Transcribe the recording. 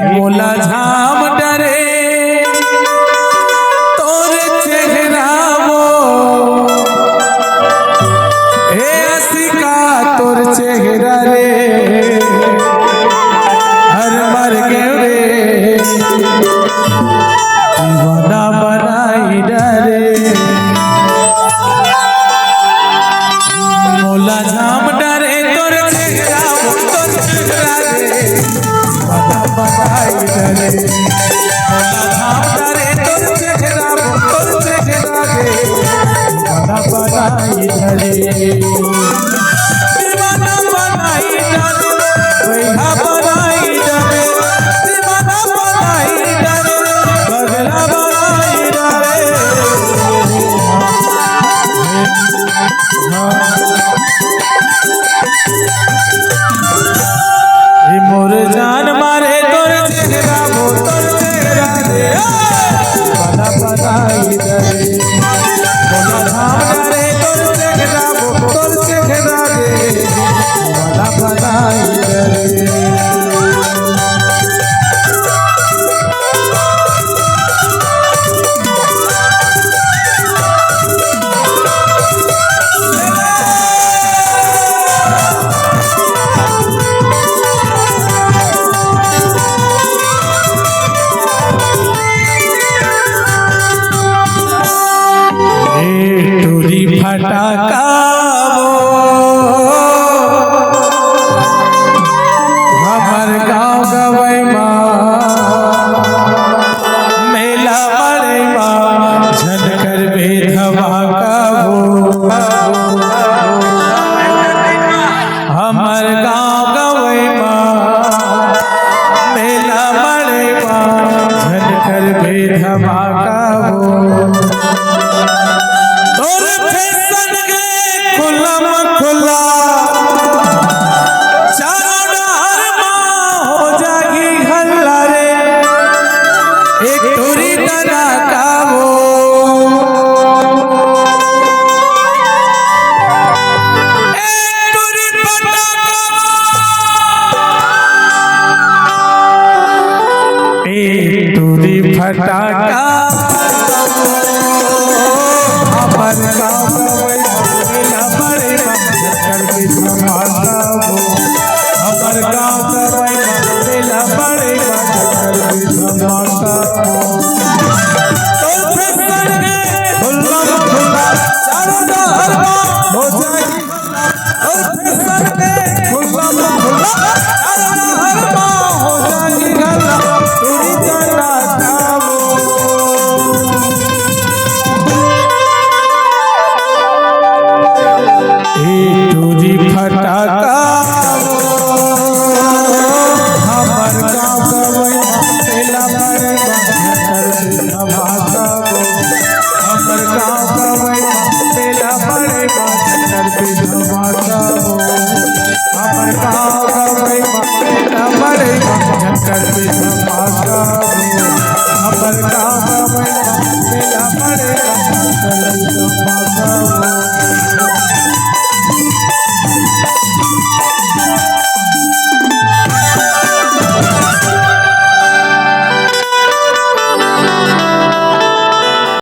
मोला झाम डरे तोर चेहरा वो हे सिका तोर चेहरा रे हर मर गए रे दीवाना बनाई डरे मोला झाम डरे तोर चेहरा वो तोर चेहरा रे दीवाना बनाई डरे मोला झाम डरे तोर चेहरा वो तोर चेहरा रे दीवाना बनाई डरे दीवाना बनाई डरे वैहा बनाई डरे दीवाना बनाई डरे बगला बनाई डरे मोर जान मारे तोर चेहरा वो तोर चेहरा रे बना बनाई डरे मोला झाम डरे तोर चेहरा वो तोर चेहरा रे बना बनाई डरे फटाका वो हमर गाँव गवै मेला मरे झनकर बेधवा का वो हमर गाँव गवै मेला मरे झनकर बेधवा का वो खुला चारों डहर हो जागी हल्ला रे एक टोरी तना का वो एक टोरी पटाका एक टोरी फटाका हमर गाँव हमर गाँव बड़े